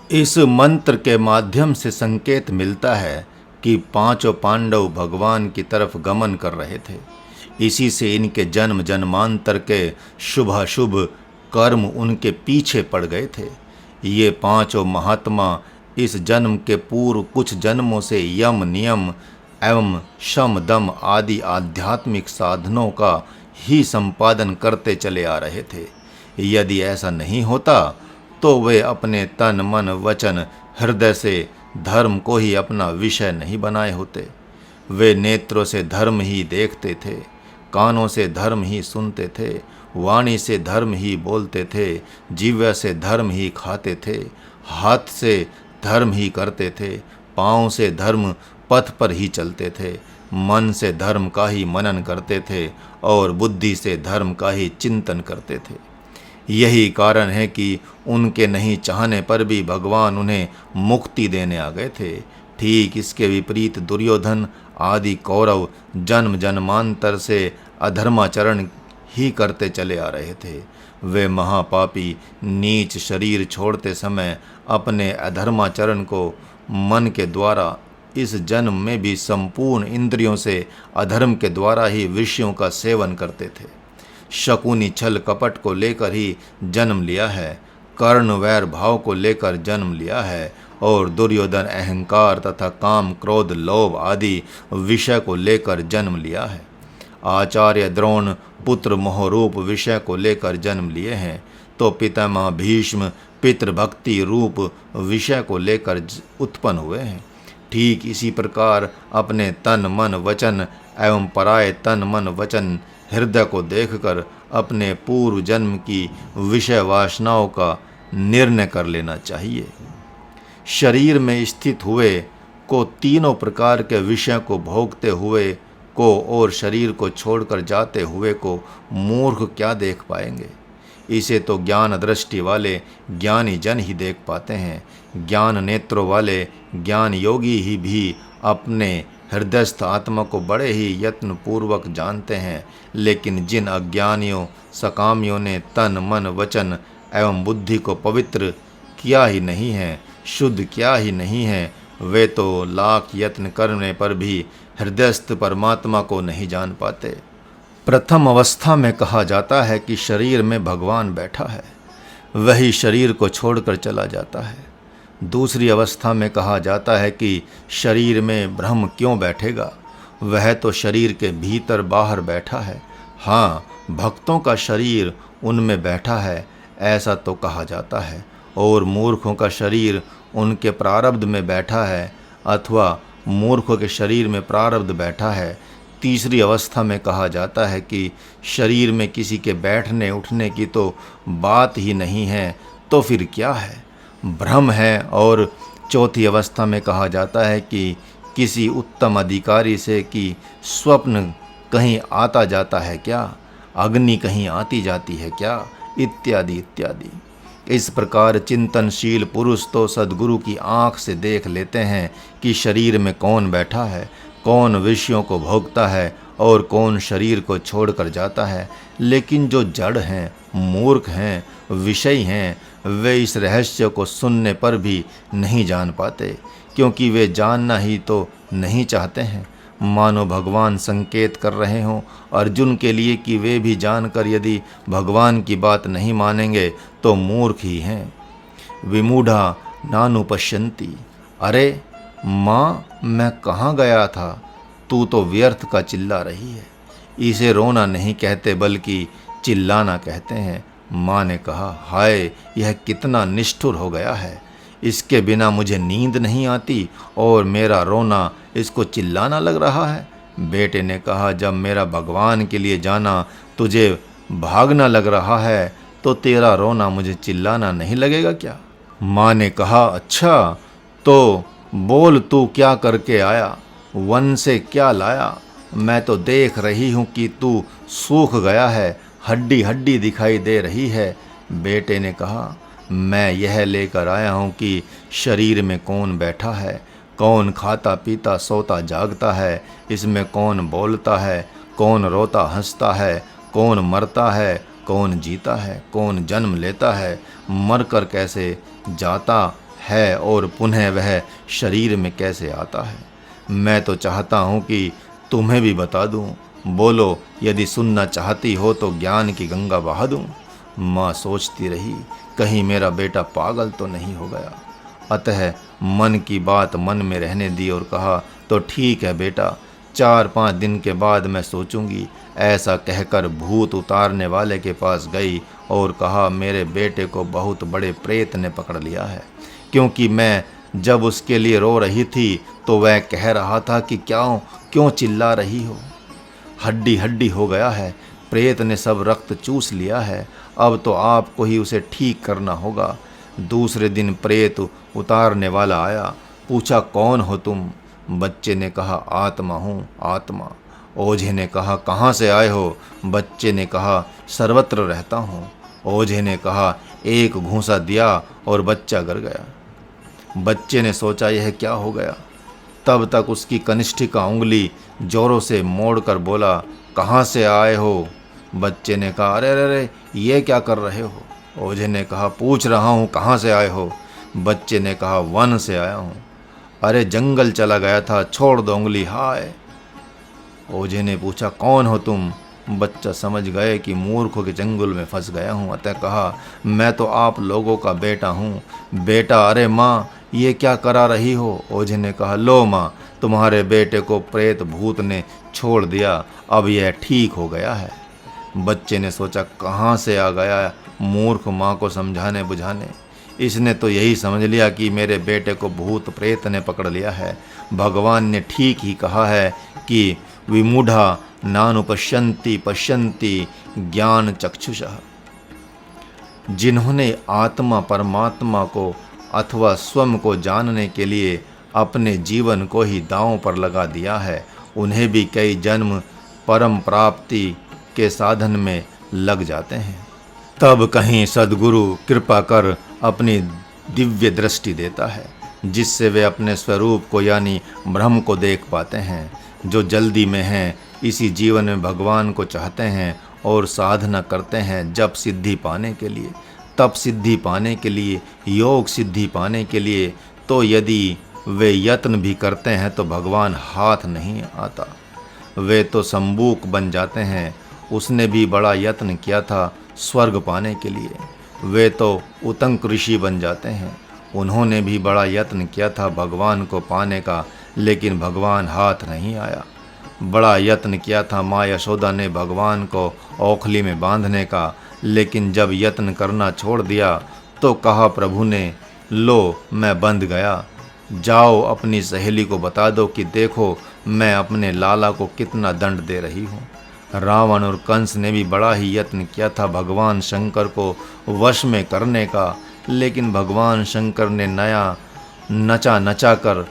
इस मंत्र के माध्यम से संकेत मिलता है कि पांचों पांडव भगवान की तरफ गमन कर रहे थे। इसी से इनके जन्म जन्मांतर के शुभाशुभ कर्म उनके पीछे पड़ गए थे। ये पांचों महात्मा इस जन्म के पूर्व कुछ जन्मों से यम नियम एवं शम दम आदि आध्यात्मिक साधनों का ही संपादन करते चले आ रहे थे। यदि ऐसा नहीं होता तो वे अपने तन मन वचन हृदय से धर्म को ही अपना विषय नहीं बनाए होते। वे नेत्रों से धर्म ही देखते थे, कानों से धर्म ही सुनते थे, वाणी से धर्म ही बोलते थे, जिह्वा से धर्म ही खाते थे, हाथ से धर्म ही करते थे, पाँव से धर्म पथ पर ही चलते थे, मन से धर्म का ही मनन करते थे और बुद्धि से धर्म का ही चिंतन करते थे। यही कारण है कि उनके नहीं चाहने पर भी भगवान उन्हें मुक्ति देने आ गए थे। ठीक इसके विपरीत दुर्योधन आदि कौरव जन्म जन्मांतर से अधर्माचरण ही करते चले आ रहे थे। वे महापापी नीच शरीर छोड़ते समय अपने अधर्माचरण को मन के द्वारा इस जन्म में भी संपूर्ण इंद्रियों से अधर्म के द्वारा ही विषयों का सेवन करते थे। शकुनी छल कपट को लेकर ही जन्म लिया है, कर्ण वैर भाव को लेकर जन्म लिया है और दुर्योधन अहंकार तथा काम क्रोध लोभ आदि विषय को लेकर जन्म लिया है। आचार्य द्रोण पुत्र मोहरूप विषय को लेकर जन्म लिए हैं तो पितामह भीष्म पितृभक्ति रूप विषय को लेकर उत्पन्न हुए हैं। ठीक इसी प्रकार अपने तन मन वचन एवं पराये तन मन वचन हृदय को देखकर अपने पूर्व जन्म की विषय वासनाओं का निर्णय कर लेना चाहिए। शरीर में स्थित हुए को तीनों प्रकार के विषय को भोगते हुए को और शरीर को छोड़कर जाते हुए को मूर्ख क्या देख पाएंगे। इसे तो ज्ञान दृष्टि वाले ज्ञानी जन ही देख पाते हैं। ज्ञान नेत्रों वाले ज्ञान योगी ही भी अपने हृदयस्थ आत्मा को बड़े ही यत्न पूर्वक जानते हैं, लेकिन जिन अज्ञानियों सकामियों ने तन मन वचन एवं बुद्धि को पवित्र किया ही नहीं है, शुद्ध किया ही नहीं है, वे तो लाख यत्न करने पर भी हृदयस्थ परमात्मा को नहीं जान पाते। प्रथम अवस्था में कहा जाता है कि शरीर में भगवान बैठा है, वही शरीर को छोड़कर चला जाता है। दूसरी अवस्था में कहा जाता है कि शरीर में ब्रह्म क्यों बैठेगा, वह तो शरीर के भीतर बाहर बैठा है। हाँ, भक्तों का शरीर उनमें बैठा है ऐसा तो कहा जाता है, और मूर्खों का शरीर उनके प्रारब्ध में बैठा है अथवा मूर्खों के शरीर में प्रारब्ध बैठा है। तीसरी अवस्था में कहा जाता है कि शरीर में किसी के बैठने उठने की तो बात ही नहीं है, तो फिर क्या है, भ्रम है। और चौथी अवस्था में कहा जाता है कि किसी उत्तम अधिकारी से कि स्वप्न कहीं आता जाता है क्या, अग्नि कहीं आती जाती है क्या, इत्यादि इत्यादि। इस प्रकार चिंतनशील पुरुष तो सद्गुरु की आँख से देख लेते हैं कि शरीर में कौन बैठा है, कौन विषयों को भोगता है और कौन शरीर को छोड़कर जाता है। लेकिन जो जड़ हैं, मूर्ख हैं, विषयी हैं, वे इस रहस्य को सुनने पर भी नहीं जान पाते, क्योंकि वे जानना ही तो नहीं चाहते हैं। मानो भगवान संकेत कर रहे हों अर्जुन के लिए कि वे भी जानकर यदि भगवान की बात नहीं मानेंगे तो मूर्ख ही हैं। विमूढ़ा नानुपश्यन्ति। अरे माँ, मैं कहाँ गया था, तू तो व्यर्थ का चिल्ला रही है। इसे रोना नहीं कहते बल्कि चिल्लाना कहते हैं। माँ ने कहा, हाय, यह कितना निष्ठुर हो गया है, इसके बिना मुझे नींद नहीं आती और मेरा रोना इसको चिल्लाना लग रहा है। बेटे ने कहा, जब मेरा भगवान के लिए जाना तुझे भागना लग रहा है तो तेरा रोना मुझे चिल्लाना नहीं लगेगा क्या। माँ ने कहा, अच्छा तो बोल, तू क्या करके आया, वन से क्या लाया। मैं तो देख रही हूँ कि तू सूख गया है, हड्डी हड्डी दिखाई दे रही है। बेटे ने कहा, मैं यह लेकर आया हूँ कि शरीर में कौन बैठा है, कौन खाता पीता सोता जागता है, इसमें कौन बोलता है, कौन रोता हंसता है, कौन मरता है, कौन जीता है, कौन जन्म लेता है, मरकर कैसे जाता है और पुनः वह शरीर में कैसे आता है। मैं तो चाहता हूँ कि तुम्हें भी बता दूँ। बोलो, यदि सुनना चाहती हो तो ज्ञान की गंगा बहा दूँ। माँ सोचती रही, कहीं मेरा बेटा पागल तो नहीं हो गया। अतः मन की बात मन में रहने दी और कहा, तो ठीक है बेटा, 4-5 दिन के बाद मैं सोचूंगी। ऐसा कहकर भूत उतारने वाले के पास गई और कहा, मेरे बेटे को बहुत बड़े प्रेत ने पकड़ लिया है, क्योंकि मैं जब उसके लिए रो रही थी तो वह कह रहा था कि क्यों चिल्ला रही हो, हड्डी हड्डी हो गया है, प्रेत ने सब रक्त चूस लिया है, अब तो आपको ही उसे ठीक करना होगा। दूसरे दिन प्रेत उतारने वाला आया, पूछा, कौन हो तुम? बच्चे ने कहा, आत्मा हूँ, आत्मा। ओझे ने कहा, कहाँ से आए हो? बच्चे ने कहा, सर्वत्र रहता हूँ। ओझे ने कहा, एक घूंसा दिया और बच्चा गिर गया। बच्चे ने सोचा, यह क्या हो गया। तब तक उसकी कनिष्ठिका उंगली जोरों से मोड़कर बोला, कहाँ से आए हो? बच्चे ने कहा, अरे अरे अरे, ये क्या कर रहे हो? ओझे ने कहा, पूछ रहा हूँ कहाँ से आए हो? बच्चे ने कहा, वन से आया हूँ। अरे जंगल चला गया था, छोड़ दो उंगली। हाय। ओझे ने पूछा, कौन हो तुम? बच्चा समझ गए कि मूर्खों के जंगल में फंस गया हूँ, अतः कहा, मैं तो आप लोगों का बेटा हूँ। बेटा? अरे माँ, ये क्या करा रही हो? ओझे ने कहा, लो माँ, तुम्हारे बेटे को प्रेत भूत ने छोड़ दिया, अब यह ठीक हो गया है। बच्चे ने सोचा, कहाँ से आ गया मूर्ख माँ को समझाने बुझाने। इसने तो यही समझ लिया कि मेरे बेटे को भूत प्रेत ने पकड़ लिया है। भगवान ने ठीक ही कहा है कि विमूढ़ा नानुपश्यन्ति पश्यन्ति ज्ञान चक्षुषः। जिन्होंने आत्मा परमात्मा को अथवा स्वयं को जानने के लिए अपने जीवन को ही दांव पर लगा दिया है, उन्हें भी कई जन्म परम प्राप्ति के साधन में लग जाते हैं। तब कहीं सद्गुरु कृपा कर अपनी दिव्य दृष्टि देता है, जिससे वे अपने स्वरूप को यानी ब्रह्म को देख पाते हैं। जो जल्दी में हैं, इसी जीवन में भगवान को चाहते हैं और साधना करते हैं जप सिद्धि पाने के लिए, तप सिद्धि पाने के लिए, योग सिद्धि पाने के लिए, तो यदि वे यत्न भी करते हैं तो भगवान हाथ नहीं आता। वे तो संबूक बन जाते हैं। उसने भी बड़ा यत्न किया था स्वर्ग पाने के लिए। वे तो उतंक ऋषि बन जाते हैं। उन्होंने भी बड़ा यत्न किया था भगवान को पाने का, लेकिन भगवान हाथ नहीं आया। बड़ा यत्न किया था माँ यशोदा ने भगवान को ओखली में बांधने का, लेकिन जब यत्न करना छोड़ दिया तो कहा प्रभु ने, लो मैं बंध गया, जाओ अपनी सहेली को बता दो कि देखो मैं अपने लाला को कितना दंड दे रही हूँ। रावण और कंस ने भी बड़ा ही यत्न किया था भगवान शंकर को वश में करने का, लेकिन भगवान शंकर ने नया नचा कर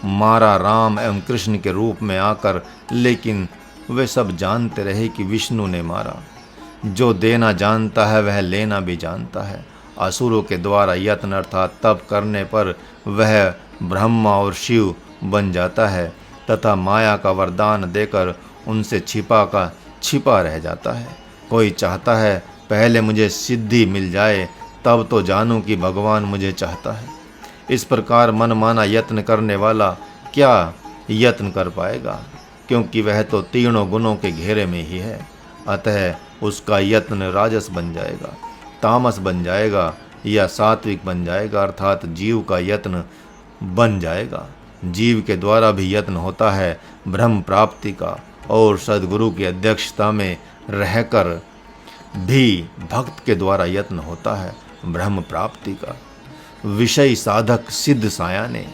मारा राम एवं कृष्ण के रूप में आकर, लेकिन वे सब जानते रहे कि विष्णु ने मारा। जो देना जानता है वह लेना भी जानता है। असुरों के द्वारा यत्न अर्थात तप करने पर वह ब्रह्मा और शिव बन जाता है तथा माया का वरदान देकर उनसे छिपा रह जाता है। कोई चाहता है पहले मुझे सिद्धि मिल जाए तब तो जानूं कि भगवान मुझे चाहता है। इस प्रकार मनमाना यत्न करने वाला क्या यत्न कर पाएगा, क्योंकि वह तो तीनों गुणों के घेरे में ही है। अतः उसका यत्न राजस बन जाएगा, तामस बन जाएगा या सात्विक बन जाएगा, अर्थात जीव का यत्न बन जाएगा। जीव के द्वारा भी यत्न होता है ब्रह्म प्राप्ति का, और सद्गुरु की अध्यक्षता में रहकर भी भक्त के द्वारा यत्न होता है ब्रह्म प्राप्ति का। विषय साधक सिद्ध सायाने,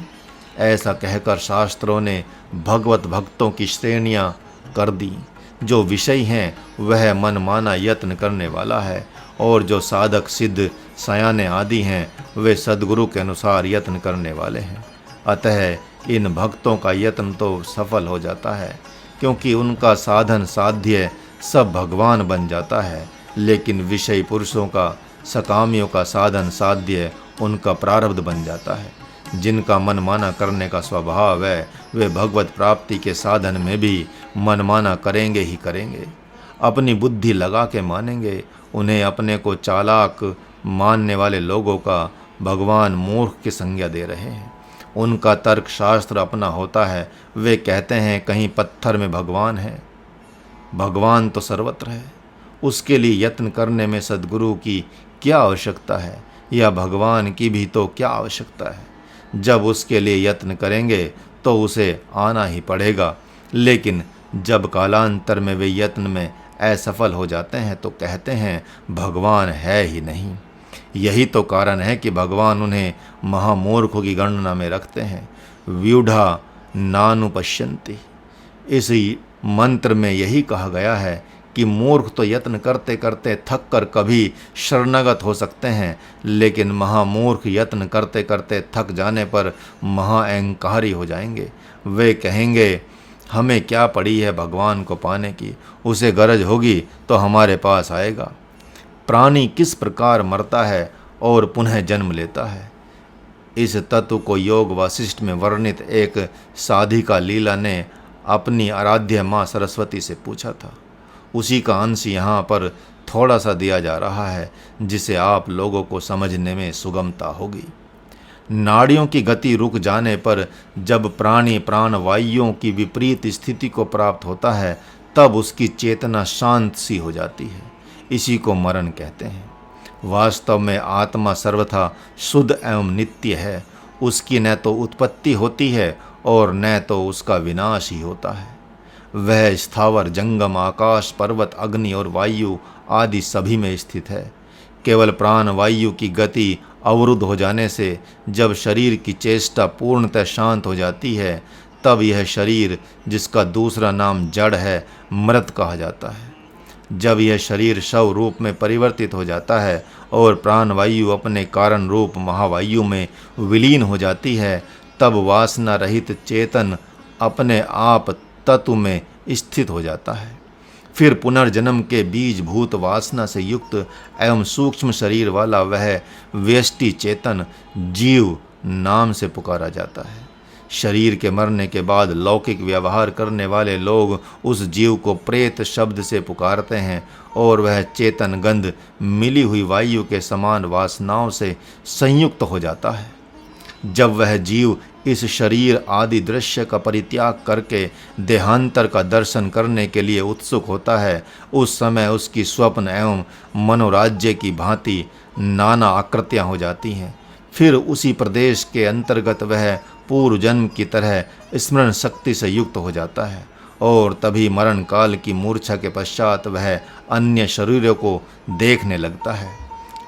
ऐसा कहकर शास्त्रों ने भगवत भक्तों की श्रेणियां कर दी। जो विषय हैं वह मनमाना यत्न करने वाला है, और जो साधक सिद्ध सयाने आदि हैं वे सद्गुरु के अनुसार यत्न करने वाले हैं। अतः इन भक्तों का यत्न तो सफल हो जाता है, क्योंकि उनका साधन साध्य सब भगवान बन जाता है। लेकिन विषयी पुरुषों का, सकामियों का साधन साध्य उनका प्रारब्ध बन जाता है। जिनका मनमाना करने का स्वभाव है वे भगवत प्राप्ति के साधन में भी मनमाना करेंगे ही करेंगे, अपनी बुद्धि लगा के मानेंगे। उन्हें अपने को चालाक मानने वाले लोगों का भगवान मूर्ख की संज्ञा दे रहे हैं। उनका तर्क शास्त्र अपना होता है। वे कहते हैं कहीं पत्थर में भगवान है। भगवान तो सर्वत्र है, उसके लिए यत्न करने में सद्गुरु की क्या आवश्यकता है, या भगवान की भी तो क्या आवश्यकता है। जब उसके लिए यत्न करेंगे तो उसे आना ही पड़ेगा, लेकिन जब कालांतर में वे यत्न में असफल हो जाते हैं तो कहते हैं भगवान है ही नहीं। यही तो कारण है कि भगवान उन्हें महामूर्खों की गणना में रखते हैं। व्यूढ़ा नानुपश्यन्ति। इसी मंत्र में यही कहा गया है कि मूर्ख तो यत्न करते करते थक कर कभी शरणागत हो सकते हैं, लेकिन महामूर्ख यत्न करते करते थक जाने पर महाअहंकारी हो जाएंगे। वे कहेंगे हमें क्या पड़ी है भगवान को पाने की, उसे गरज होगी तो हमारे पास आएगा। प्राणी किस प्रकार मरता है और पुनः जन्म लेता है, इस तत्व को योग वासिष्ठ में वर्णित एक साधिका लीला ने अपनी आराध्य माँ सरस्वती से पूछा था। उसी का अंश यहाँ पर थोड़ा सा दिया जा रहा है, जिसे आप लोगों को समझने में सुगमता होगी। नाड़ियों की गति रुक जाने पर जब प्राणी प्राणवायुओं की विपरीत स्थिति को प्राप्त होता है, तब उसकी चेतना शांत सी हो जाती है। इसी को मरण कहते हैं। वास्तव में आत्मा सर्वथा शुद्ध एवं नित्य है। उसकी न तो उत्पत्ति होती है और न तो उसका विनाश ही होता है। वह स्थावर जंगम आकाश पर्वत अग्नि और वायु आदि सभी में स्थित है। केवल प्राण वायु की गति अवरुद्ध हो जाने से जब शरीर की चेष्टा पूर्णतः शांत हो जाती है, तब यह शरीर, जिसका दूसरा नाम जड़ है, मृत कहा जाता है। जब यह शरीर शव रूप में परिवर्तित हो जाता है और प्राणवायु अपने कारण रूप महावायु में विलीन हो जाती है, तब वासना रहित चेतन अपने आप तत्व में स्थित हो जाता है। फिर पुनर्जन्म के बीज भूत वासना से युक्त एवं सूक्ष्म शरीर वाला वह व्यष्टि चेतन जीव नाम से पुकारा जाता है। शरीर के मरने के बाद लौकिक व्यवहार करने वाले लोग उस जीव को प्रेत शब्द से पुकारते हैं और वह चेतन गंध मिली हुई वायु के समान वासनाओं से संयुक्त हो जाता है। जब वह जीव इस शरीर आदि दृश्य का परित्याग करके देहांतर का दर्शन करने के लिए उत्सुक होता है, उस समय उसकी स्वप्न एवं मनोराज्य की भांति नाना आकृतियाँ हो जाती हैं। फिर उसी प्रदेश के अंतर्गत वह पूर्व जन्म की तरह स्मरण शक्ति से युक्त हो जाता है और तभी मरण काल की मूर्छा के पश्चात वह अन्य शरीरों को देखने लगता है।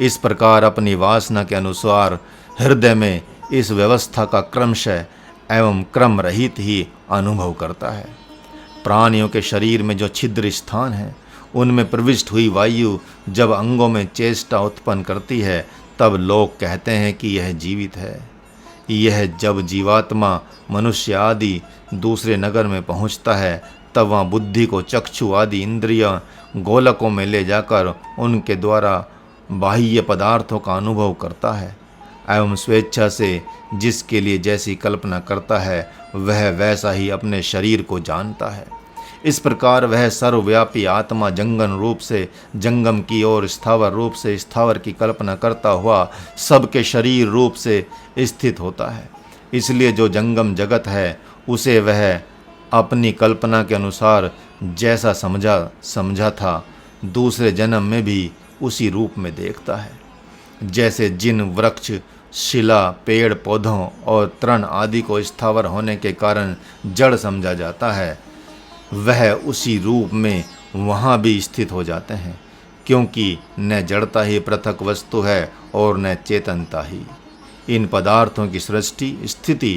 इस प्रकार अपनी वासना के अनुसार हृदय में इस व्यवस्था का क्रमशः एवं क्रम रहित ही अनुभव करता है। प्राणियों के शरीर में जो छिद्र स्थान है, उनमें प्रविष्ट हुई वायु जब अंगों में चेष्टा उत्पन्न करती है, तब लोग कहते हैं कि यह जीवित है। यह जब जीवात्मा मनुष्य आदि दूसरे नगर में पहुंचता है, तब वहाँ बुद्धि को चक्षु आदि इंद्रिय गोलकों में ले जाकर उनके द्वारा बाह्य पदार्थों का अनुभव करता है एवं स्वेच्छा से जिसके लिए जैसी कल्पना करता है, वह वैसा ही अपने शरीर को जानता है। इस प्रकार वह सर्वव्यापी आत्मा जंगम रूप से जंगम की और स्थावर रूप से स्थावर की कल्पना करता हुआ सबके शरीर रूप से स्थित होता है। इसलिए जो जंगम जगत है, उसे वह अपनी कल्पना के अनुसार जैसा समझा था, दूसरे जन्म में भी उसी रूप में देखता है। जैसे जिन वृक्ष, शिला, पेड़ पौधों और तृण आदि को स्थावर होने के कारण जड़ समझा जाता है, वह उसी रूप में वहाँ भी स्थित हो जाते हैं, क्योंकि न जड़ता ही पृथक वस्तु है और न चेतनता ही। इन पदार्थों की सृष्टि, स्थिति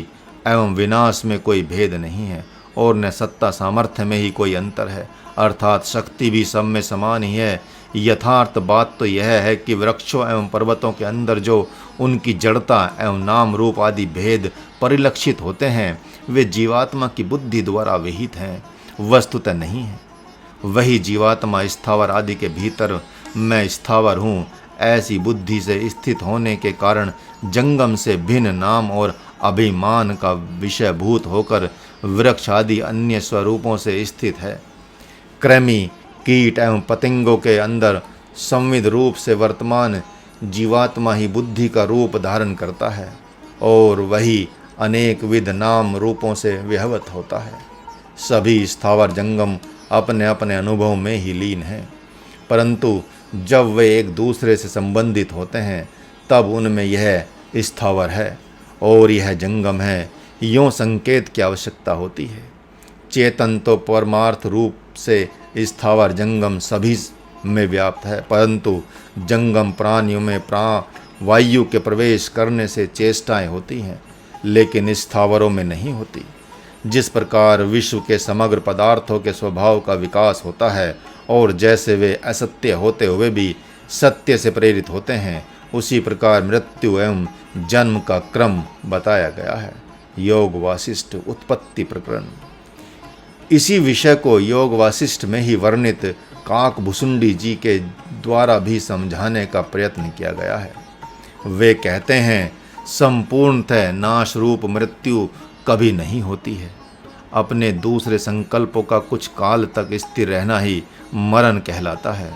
एवं विनाश में कोई भेद नहीं है और न सत्ता सामर्थ्य में ही कोई अंतर है, अर्थात शक्ति भी सब में समान ही है। यथार्थ बात तो यह है कि वृक्षों एवं पर्वतों के अंदर जो उनकी जड़ता एवं नाम रूप आदि भेद परिलक्षित होते हैं, वे जीवात्मा की बुद्धि द्वारा विहित हैं, वस्तुतः नहीं है। वही जीवात्मा स्थावर आदि के भीतर मैं स्थावर हूँ ऐसी बुद्धि से स्थित होने के कारण जंगम से भिन्न नाम और अभिमान का विषयभूत होकर वृक्ष आदि अन्य स्वरूपों से स्थित है। कृमि, कीट एवं पतंगों के अंदर संविद रूप से वर्तमान जीवात्मा ही बुद्धि का रूप धारण करता है और वही अनेक विध नाम रूपों से विहवत होता है। सभी स्थावर जंगम अपने अपने अनुभव में ही लीन हैं, परंतु जब वे एक दूसरे से संबंधित होते हैं तब उनमें यह स्थावर है और यह जंगम है, यों संकेत की आवश्यकता होती है। चेतन तो परमार्थ रूप से स्थावर जंगम सभी में व्याप्त है, परंतु जंगम प्राणियों में वायु के प्रवेश करने से चेष्टाएं होती हैं, लेकिन स्थावरों में नहीं होती। जिस प्रकार विश्व के समग्र पदार्थों के स्वभाव का विकास होता है और जैसे वे असत्य होते हुए भी सत्य से प्रेरित होते हैं, उसी प्रकार मृत्यु एवं जन्म का क्रम बताया गया है। योग वासिष्ठ उत्पत्ति प्रकरण। इसी विषय को योग वासिष्ठ में ही वर्णित काकभुसुंडी जी के द्वारा भी समझाने का प्रयत्न किया गया है। वे कहते हैं, संपूर्णतः नाश रूप मृत्यु कभी नहीं होती है। अपने दूसरे संकल्पों का कुछ काल तक स्थिर रहना ही मरण कहलाता है।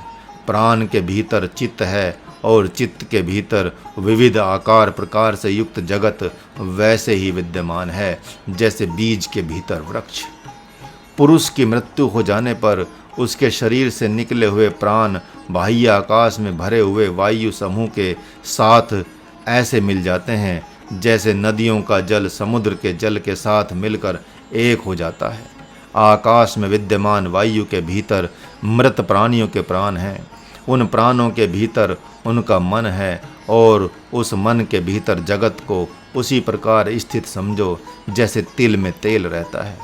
प्राण के भीतर चित्त है और चित्त के भीतर विविध आकार प्रकार से युक्त जगत वैसे ही विद्यमान है जैसे बीज के भीतर वृक्ष। पुरुष की मृत्यु हो जाने पर उसके शरीर से निकले हुए प्राण बाह्य आकाश में भरे हुए वायु समूह के साथ ऐसे मिल जाते हैं जैसे नदियों का जल समुद्र के जल के साथ मिलकर एक हो जाता है। आकाश में विद्यमान वायु के भीतर मृत प्राणियों के प्राण हैं। उन प्राणों के भीतर उनका मन है और उस मन के भीतर जगत को उसी प्रकार स्थित समझो जैसे तिल में तेल रहता है।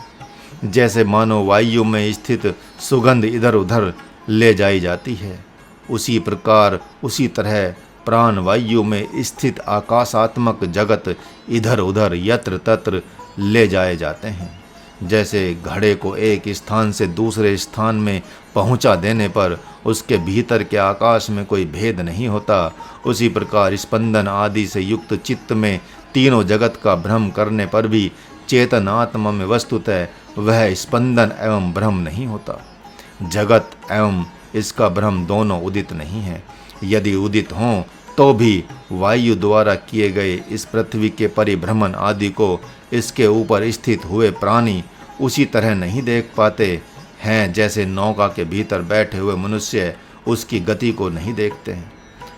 जैसे मानो वायु में स्थित सुगंध इधर उधर ले जाई जाती है, उसी प्रकार उसी तरह प्राण वायु में स्थित आकाशात्मक जगत इधर उधर यत्र तत्र ले जाए जाते हैं। जैसे घड़े को एक स्थान से दूसरे स्थान में पहुंचा देने पर उसके भीतर के आकाश में कोई भेद नहीं होता, उसी प्रकार स्पंदन आदि से युक्त चित्त में तीनों जगत का भ्रम करने पर भी चेतन आत्मा में वस्तुतः वह स्पंदन एवं भ्रम नहीं होता। जगत एवं इसका भ्रम दोनों उदित नहीं है। यदि उदित हों तो भी वायु द्वारा किए गए इस पृथ्वी के परिभ्रमण आदि को इसके ऊपर स्थित हुए प्राणी उसी तरह नहीं देख पाते हैं जैसे नौका के भीतर बैठे हुए मनुष्य उसकी गति को नहीं देखते हैं।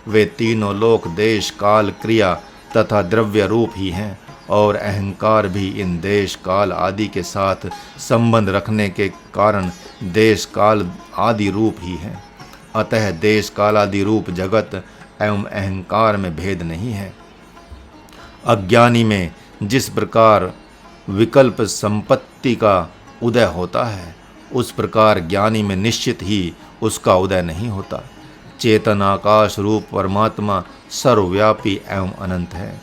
वे तीनों लोक देश काल क्रिया तथा द्रव्य रूप ही हैं और अहंकार भी इन देश काल आदि के साथ संबंध रखने के कारण देश काल आदि रूप ही हैं। अतः देश काल आदि रूप जगत एवं अहंकार में भेद नहीं है। अज्ञानी में जिस प्रकार विकल्प संपत्ति का उदय होता है, उस प्रकार ज्ञानी में निश्चित ही उसका उदय नहीं होता। चेतन आकाश रूप परमात्मा सर्वव्यापी एवं अनंत है,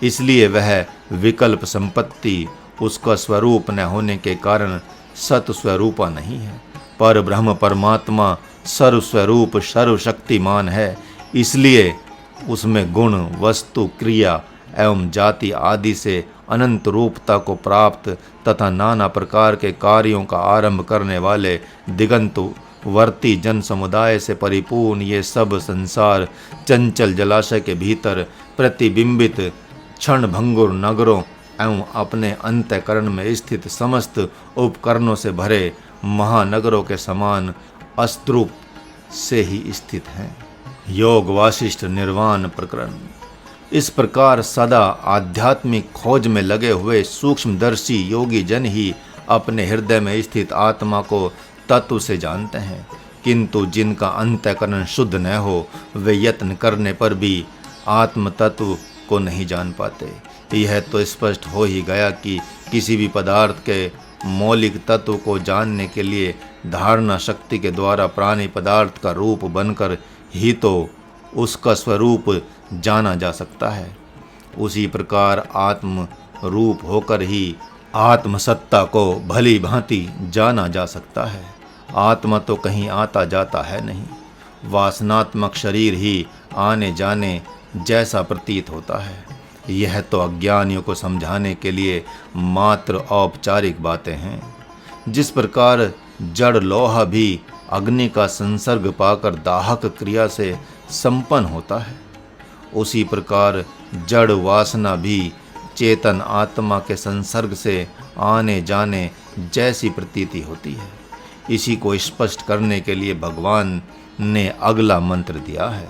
इसलिए वह विकल्प संपत्ति उसका स्वरूप न होने के कारण सत स्वरूपा नहीं है। पर ब्रह्म परमात्मा सर्वस्वरूप सर्वशक्तिमान है, इसलिए उसमें गुण वस्तु क्रिया एवं जाति आदि से अनंत रूपता को प्राप्त तथा नाना प्रकार के कार्यों का आरंभ करने वाले दिगंत वर्ती जन समुदाय से परिपूर्ण ये सब संसार चंचल जलाशय के भीतर प्रतिबिंबित क्षण भंगुर नगरों एवं अपने अंतःकरण में स्थित समस्त उपकरणों से भरे महानगरों के समान अस्तरूप से ही स्थित हैं। योग वासिष्ठ निर्वाण प्रकरण। इस प्रकार सदा आध्यात्मिक खोज में लगे हुए सूक्ष्मदर्शी योगी जन ही अपने हृदय में स्थित आत्मा को तत्व से जानते हैं, किंतु जिनका अंतःकरण शुद्ध न हो वे यत्न करने पर भी आत्म तत्व को नहीं जान पाते। यह तो स्पष्ट हो ही गया कि किसी भी पदार्थ के मौलिक तत्व को जानने के लिए धारणा शक्ति के द्वारा प्राणी पदार्थ का रूप बनकर ही तो उसका स्वरूप जाना जा सकता है। उसी प्रकार आत्म रूप होकर ही आत्मसत्ता को भली भांति जाना जा सकता है। आत्मा तो कहीं आता जाता है नहीं, वासनात्मक शरीर ही आने जाने जैसा प्रतीत होता है। यह तो अज्ञानियों को समझाने के लिए मात्र औपचारिक बातें हैं। जिस प्रकार जड़ लोहा भी अग्नि का संसर्ग पाकर दाहक क्रिया से संपन्न होता है, उसी प्रकार जड़ वासना भी चेतन आत्मा के संसर्ग से आने जाने जैसी प्रतीति होती है। इसी को स्पष्ट करने के लिए भगवान ने अगला मंत्र दिया है।